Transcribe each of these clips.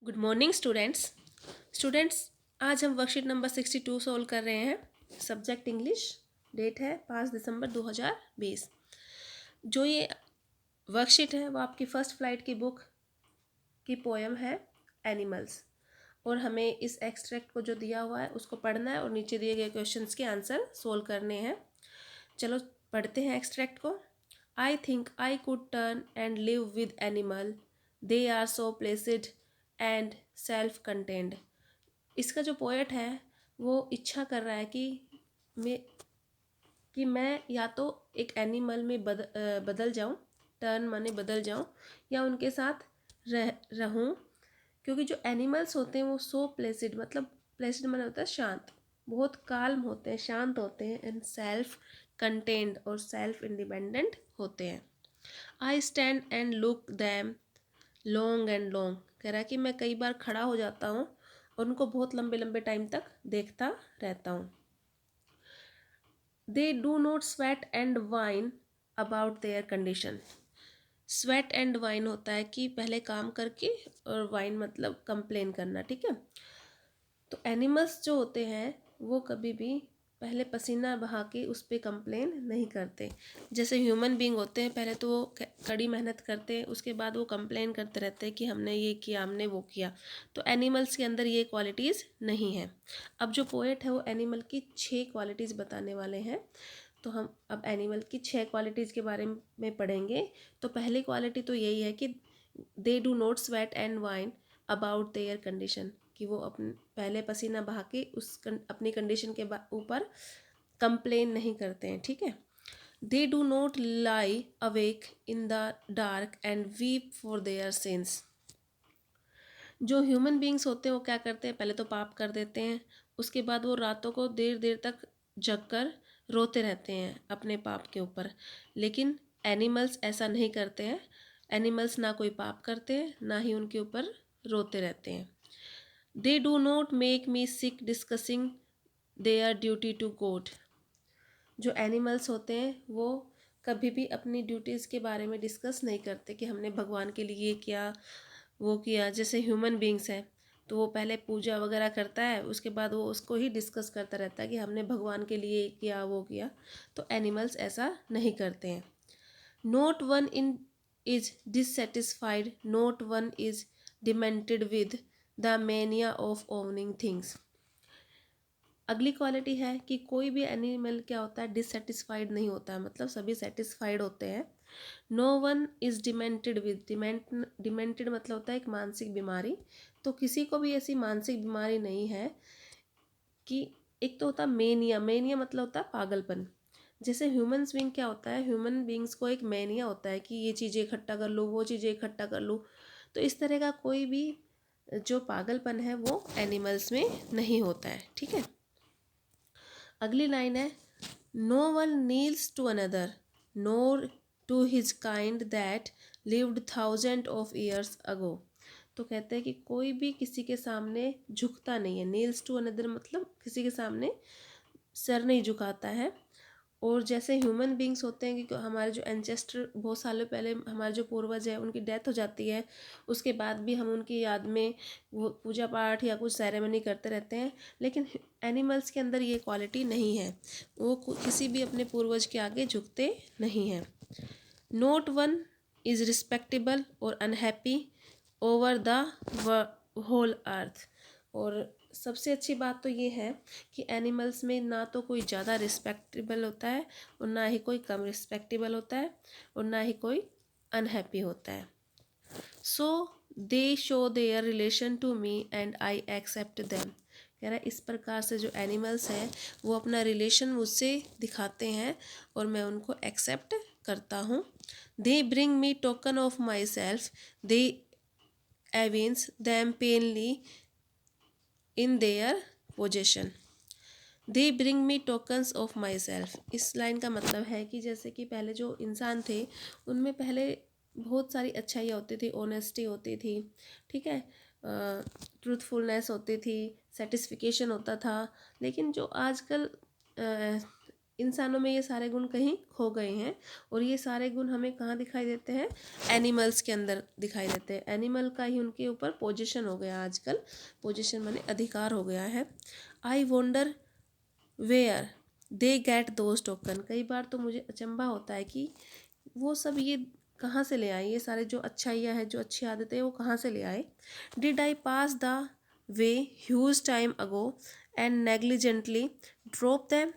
Good morning students आज हम worksheet number 62 solve कर रहे हैं। सब्जेक्ट इंग्लिश, डेट है 5 दिसंबर 2020। जो ये वर्कशीट है वो आपकी फर्स्ट फ्लाइट की बुक की पोएम है एनिमल्स, और हमें इस एक्सट्रैक्ट को जो दिया हुआ है उसको पढ़ना है और नीचे दिए गए क्वेश्चंस के आंसर सोल्व करने हैं। चलो पढ़ते हैं एक्सट्रैक्ट को। I think I could turn and live with animal, they are so placid and self contained. इसका जो पोएट है वो इच्छा कर रहा है कि मैं या तो एक एनिमल में बदल जाऊं, टर्न माने बदल जाऊं, या उनके साथ रहूं, क्योंकि जो एनिमल्स होते हैं वो सो प्लेसिड, मतलब प्लेसिड माने होता है शांत, बहुत काल्म होते हैं, शांत होते हैं, एंड सेल्फ कंटेंड और सेल्फ इंडिपेंडेंट होते हैं। I stand and look them long and long, कह रहा है कि मैं कई बार खड़ा हो जाता हूँ और उनको बहुत लंबे लंबे टाइम तक देखता रहता हूँ। दे do not sweat and wine about their condition. Sweat and wine होता है कि पहले काम करके, और वाइन मतलब कंप्लेन करना, ठीक है। तो एनिमल्स जो होते हैं वो कभी भी पहले पसीना बहा के उस पर कंप्लेन नहीं करते। जैसे ह्यूमन बीइंग होते हैं, पहले तो वो कड़ी मेहनत करते हैं, उसके बाद वो कंप्लेन करते रहते हैं कि हमने ये किया, हमने वो किया। तो एनिमल्स के अंदर ये क्वालिटीज़ नहीं है। अब जो पोएट है वो एनिमल की 6 क्वालिटीज़ बताने वाले हैं। तो हम अब एनिमल की 6 क्वालिटीज़ के बारे में पढ़ेंगे। तो पहली क्वालिटी तो यही है कि दे do not sweat and wine about their condition, कि वो अपने पहले पसीना बहा के अपनी कंडीशन के ऊपर कंप्लेन नहीं करते हैं, ठीक है। दे do not lie awake in the dark and weep for their since. जो ह्यूमन बींग्स होते हैं वो क्या करते हैं, पहले तो पाप कर देते हैं, उसके बाद वो रातों को देर देर तक जग कर रोते रहते हैं अपने पाप के ऊपर। लेकिन एनिमल्स ऐसा नहीं करते हैं। एनिमल्स ना कोई पाप करते हैं, ना ही उनके ऊपर रोते रहते हैं। They do not make me sick discussing their duty to God. जो एनिमल्स होते हैं वो कभी भी अपनी ड्यूटीज़ के बारे में डिस्कस नहीं करते कि हमने भगवान के लिए ये किया, वो किया। जैसे ह्यूमन बींग्स हैं तो वो पहले पूजा वगैरह करता है, उसके बाद वो उसको ही डिस्कस करता रहता है कि हमने भगवान के लिए किया, वो किया। तो एनिमल्स ऐसा नहीं करते हैं। Not one in is dissatisfied, not one is demented with the mania of owning things. अगली क्वालिटी है कि कोई भी एनिमल क्या होता है, डिससेटिस्फाइड नहीं होता है, मतलब सभी सेटिस्फाइड होते हैं। No one is demented with, demented मतलब होता है एक मानसिक बीमारी। तो किसी को भी ऐसी मानसिक बीमारी नहीं है कि, एक तो होता है मेनिया, मेनिया मतलब होता है पागलपन। जैसे ह्यूमन्स बींग क्या होता है, ह्यूमन बींग्स को एक मेनिया होता है कि ये चीज़ें इकट्ठा कर लूँ, वो चीज़ें इकट्ठा कर लूँ। तो इस तरह का कोई भी जो पागलपन है वो एनिमल्स में नहीं होता है, ठीक है। अगली लाइन है, no one kneels to another nor to his kind that lived thousand of years ago. तो कहते हैं कि कोई भी किसी के सामने झुकता नहीं है। नील्स टू अनदर मतलब किसी के सामने सर नहीं झुकाता है। और जैसे ह्यूमन बींग्स होते हैं कि हमारे जो एंसेस्टर बहुत सालों पहले, हमारे जो पूर्वज है उनकी डेथ हो जाती है, उसके बाद भी हम उनकी याद में वो पूजा पाठ या कुछ सेरेमनी करते रहते हैं। लेकिन एनिमल्स के अंदर ये क्वालिटी नहीं है, वो किसी भी अपने पूर्वज के आगे झुकते नहीं हैं। नोट वन इज़ रिस्पेक्टेबल और unhappy over the whole earth. और सबसे अच्छी बात तो ये है कि एनिमल्स में ना तो कोई ज़्यादा रिस्पेक्टेबल होता है और ना ही कोई कम रिस्पेक्टेबल होता है और ना ही कोई अनहैप्पी होता है। So they show their relation to me and I accept them. कह रहा है इस प्रकार से जो एनिमल्स हैं वो अपना रिलेशन मुझसे दिखाते हैं और मैं उनको एक्सेप्ट करता हूँ। They bring me token of myself, they evince them plainly in their possession. They bring me tokens of myself. इस लाइन का मतलब है कि जैसे कि पहले जो इंसान थे उनमें पहले बहुत सारी अच्छाइयाँ होती थी, ऑनेस्टी होती थी, ठीक है, ट्रूथफुलनेस होती थी, सेटिस्फिकेशन होता था। लेकिन जो आजकल इंसानों में ये सारे गुण कहीं खो गए हैं, और ये सारे गुण हमें कहाँ दिखाई देते हैं, एनिमल्स के अंदर दिखाई देते हैं। एनिमल का ही उनके ऊपर पोजीशन हो गया आजकल, पोजीशन माने अधिकार हो गया है। I wonder where they get those token, कई बार तो मुझे अचंभा होता है कि वो सब ये कहाँ से ले आए, ये सारे जो अच्छाइयाँ है, जो अच्छी आदतें हैं, वो कहाँ से ले आए। Did I pass the way huge time ago and negligently drop them,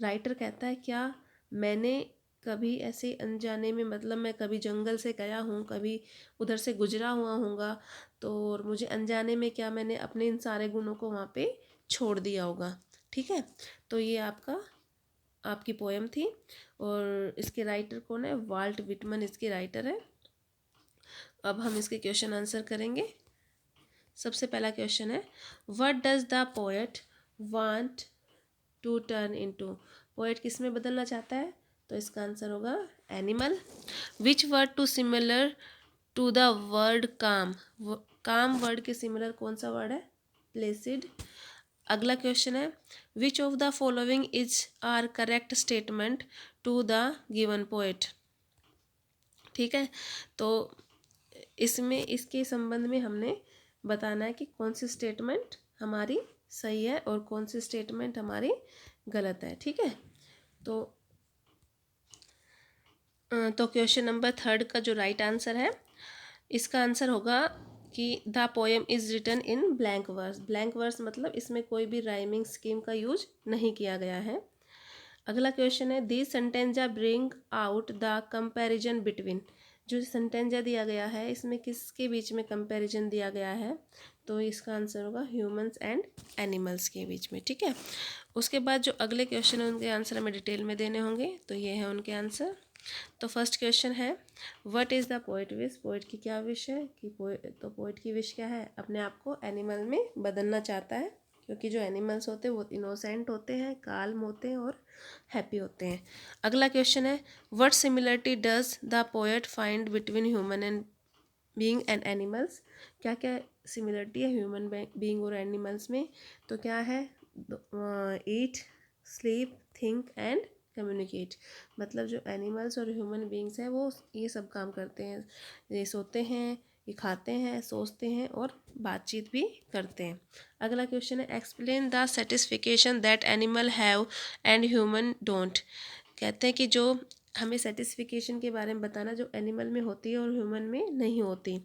writer कहता है क्या मैंने कभी ऐसे अनजाने में, मतलब मैं कभी जंगल से गया हूँ, कभी उधर से गुजरा हुआ हूँगा, तो और मुझे अनजाने में क्या मैंने अपने इन सारे गुणों को वहाँ पे छोड़ दिया होगा। ठीक है, तो ये आपकी पोएम थी, और इसके राइटर कौन है, वाल्ट विटमन इसके राइटर है। अब हम इसके क्वेश्चन आंसर करेंगे। सबसे पहला क्वेश्चन है, what does the poet want to turn into, poet किस में बदलना चाहता है, तो इसका आंसर होगा animal. Which word to similar to the word calm, calm word के सिमिलर कौन सा वर्ड है, प्लेसिड। अगला क्वेश्चन है, which of the following is are correct statement to the given poet. ठीक है, तो इसमें इसके संबंध में हमने बताना है कि कौन सी स्टेटमेंट हमारी सही है और कौन सी स्टेटमेंट हमारी गलत है। ठीक है, तो क्वेश्चन नंबर 3 का जो राइट आंसर है, इसका आंसर होगा कि the poem is written in blank verse. Blank verse मतलब इसमें कोई भी राइमिंग स्कीम का यूज नहीं किया गया है। अगला क्वेश्चन है, the sentences bring out the comparison between, जो सेंटेंजा दिया गया है इसमें किसके बीच में कंपैरिजन दिया गया है, तो इसका आंसर होगा ह्यूमंस एंड एनिमल्स के बीच में। ठीक है, उसके बाद जो अगले क्वेश्चन है उनके आंसर हमें डिटेल में देने होंगे, तो ये है उनके आंसर। तो फर्स्ट क्वेश्चन है, what is the poet wish, poet की क्या विश है, कि पोएट की विश क्या है, अपने आप को एनिमल में बदलना चाहता है, क्योंकि जो एनिमल्स होते हैं वो इनोसेंट होते हैं, काल्म होते हैं और हैप्पी होते हैं। अगला क्वेश्चन है, what similarity does the poet find between human and being and animals, क्या क्या सिमिलरिटी है ह्यूमन बीइंग और एनिमल्स में, तो क्या है, ईट, स्लीप, थिंक एंड कम्युनिकेट, मतलब जो एनिमल्स और ह्यूमन बीइंग्स हैं वो ये सब काम करते हैं, ये सोते हैं, ये खाते हैं, सोचते हैं और बातचीत भी करते हैं। अगला क्वेश्चन है, explain the satisfaction that animal have and human don't, कहते हैं कि जो हमें सेटिस्फिकेशन के बारे में बताना जो एनिमल में होती है और ह्यूमन में नहीं होती।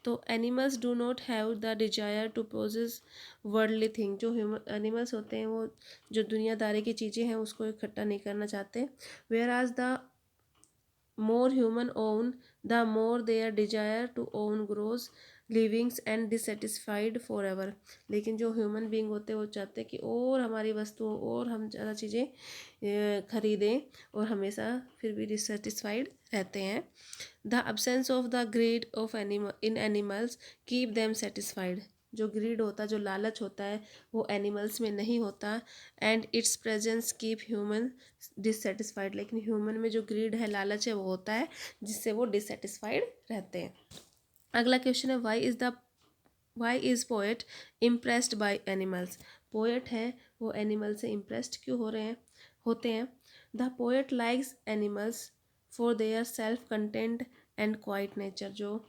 तो animals do not have the desire to possess worldly thing, जो ह्यूमन एनिमल्स होते हैं वो जो दुनियादारी की चीज़ें हैं उसको इकट्ठा नहीं करना चाहते। Whereas the more human own the more their desire to own grows livings and dissatisfied forever, लेकिन जो ह्यूमन बींग होते हैं वो चाहते हैं कि और हमारी वस्तुओं और हम ज़्यादा चीज़ें खरीदें और हमेशा फिर भी डिससेटिस्फाइड रहते हैं। The absence of the greed of animal in animals keep them satisfied, जो ग्रीड होता है, जो लालच होता है वो एनिमल्स में नहीं होता, and it's presence keep human dissatisfied, लेकिन ह्यूमन में जो ग्रीड है, लालच है, वो होता है जिससे वो डिससेटिस्फाइड रहते हैं। अगला क्वेश्चन है, why is poet impressed by animals, poet है वो एनिमल से इम्प्रेस्ड क्यों होते हैं। The poet likes animals for their self content and quiet nature, जो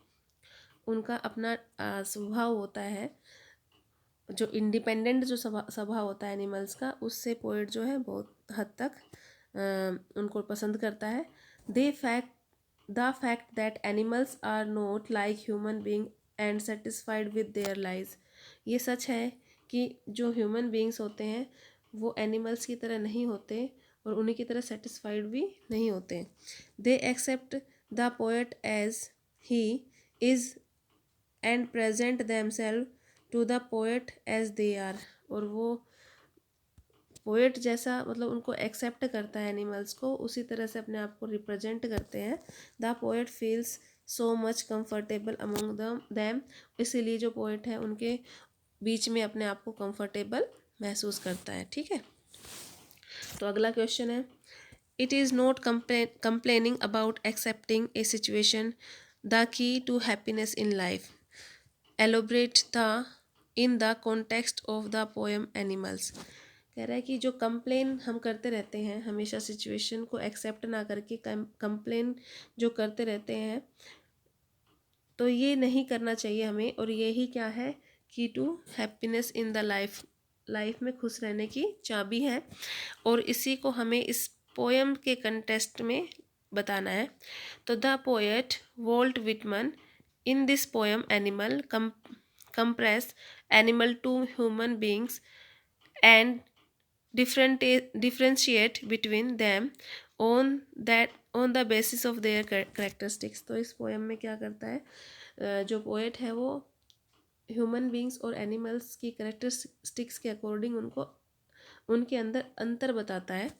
उनका अपना स्वभाव होता है, जो इंडिपेंडेंट जो स्वभाव होता है एनिमल्स का, उससे पोएट जो है बहुत हद तक उनको पसंद करता है। The fact that animals are not like human being and satisfied with their lives, ये सच है कि जो ह्यूमन बींग्स होते हैं वो एनिमल्स की तरह नहीं होते और उन्हीं की तरह सेटिस्फाइड भी नहीं होते। They accept the poet as he is and present themselves to the poet as they are, और वो पोएट जैसा मतलब उनको एक्सेप्ट करता है एनिमल्स को, उसी तरह से अपने आप को रिप्रेजेंट करते हैं। The poet feels so much comfortable among them, इसीलिए जो पोएट है उनके बीच में अपने आप को कंफर्टेबल महसूस करता है। ठीक है, तो अगला क्वेश्चन है, it is not complaining about accepting a situation the key to happiness in life, elaborate the in the context of the poem animals, कह रहा है कि जो कंप्लेन हम करते रहते हैं हमेशा, सिचुएशन को एक्सेप्ट ना करके कंप्लेन जो करते रहते हैं, तो ये नहीं करना चाहिए हमें। और यही क्या है key to happiness in the life, life में खुश रहने की चाबी है। और इसी को हमें इस पोएम के कंटेस्ट में बताना है। तो the poet volt Whitman in this poem animal compress animal to human beings and differentiate between them on the basis of their characteristics। तो इस पोएम में क्या करता है जो पोएट है वो ह्यूमन बींग्स और एनिमल्स की करेक्टरिस्टिक्स के अकॉर्डिंग उनको उनके अंदर अंतर बताता है।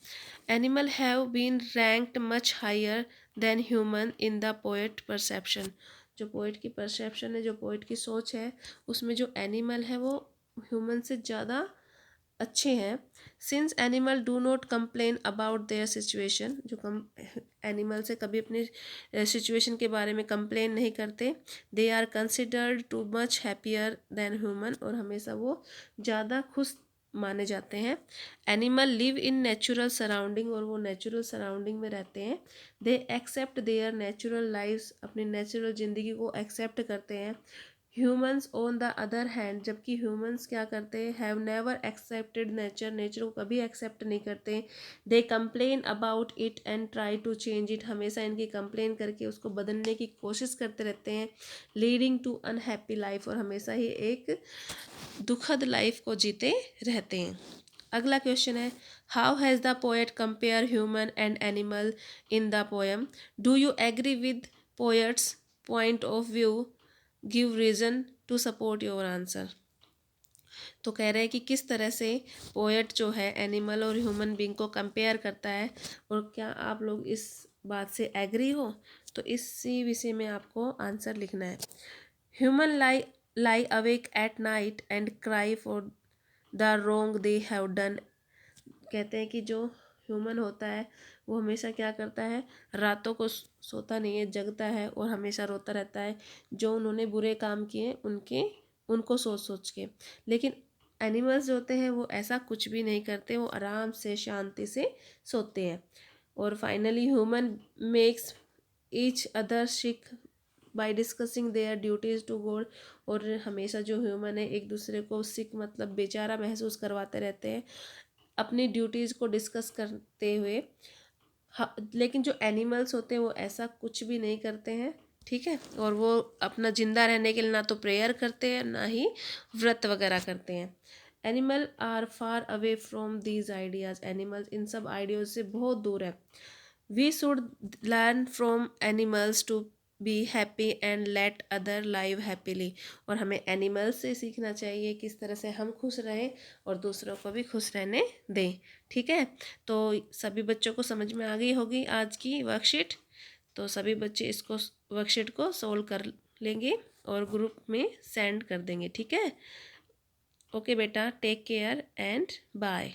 Animal have been ranked much higher than human in the poet perception. जो पोएट की परसेप्शन है, जो पोएट की सोच है, उसमें जो एनिमल है वो ह्यूमन से ज़्यादा अच्छे हैं। Since animal do not complain about their situation, जो एनिमल से कभी अपने सिचुएशन के बारे में कंप्लेन नहीं करते। They are considered to much happier than human, और हमेशा वो ज़्यादा खुश माने जाते हैं। Animal live in natural surrounding, और वो नेचुरल सराउंडिंग में रहते हैं। They accept their natural lives, अपनी नेचुरल ज़िंदगी को एक्सेप्ट करते हैं। Humans on the other hand, जबकि ह्यूमन्स क्या करते हैं, have never accepted nature, nature को कभी एक्सेप्ट नहीं करते। They complain about it and try to change it, हमेशा इनकी कंप्लेन करके उसको बदलने की कोशिश करते रहते हैं। लीडिंग टू अनहैप्पी लाइफ, और हमेशा ही एक दुखद लाइफ को जीते रहते हैं। अगला क्वेश्चन है, how has the poet compare human and animal in the poem? Do you agree with poet's point of view? Give reason to support your answer. तो कह रहे हैं कि किस तरह से पोएट जो है एनिमल और ह्यूमन बींग को कंपेयर करता है, और क्या आप लोग इस बात से एग्री हो? तो इसी विषय में आपको आंसर लिखना है। Human lie awake at night and cry for the wrong they have done. कहते हैं कि जो ह्यूमन होता है वो हमेशा क्या करता है, रातों को सोता नहीं है, जगता है और हमेशा रोता रहता है जो उन्होंने बुरे काम किए उनको सोच सोच के। लेकिन एनिमल्स जो होते हैं वो ऐसा कुछ भी नहीं करते, वो आराम से शांति से सोते हैं। और finally human makes each other sick by discussing their duties to God. और हमेशा जो ह्यूमन है एक दूसरे को सिक मतलब बेचारा महसूस करवाते रहते हैं अपनी ड्यूटीज़ को डिस्कस करते हुए। लेकिन जो एनिमल्स होते हैं वो ऐसा कुछ भी नहीं करते हैं, ठीक है। और वो अपना ज़िंदा रहने के लिए ना तो प्रेयर करते हैं ना ही व्रत वगैरह करते हैं। Animal are far away from these ideas, animals इन सब आइडियोज़ से बहुत दूर है। We should learn from animals to be happy and let other live happily. और हमें एनिमल्स से सीखना चाहिए किस तरह से हम खुश रहें और दूसरों को भी खुश रहने दें, ठीक है। तो सभी बच्चों को समझ में आ गई होगी आज की वर्कशीट। तो सभी बच्चे इसको वर्कशीट को सोल्व कर लेंगे और ग्रुप में सेंड कर देंगे, ठीक है। ओके बेटा, टेक केयर एंड बाय।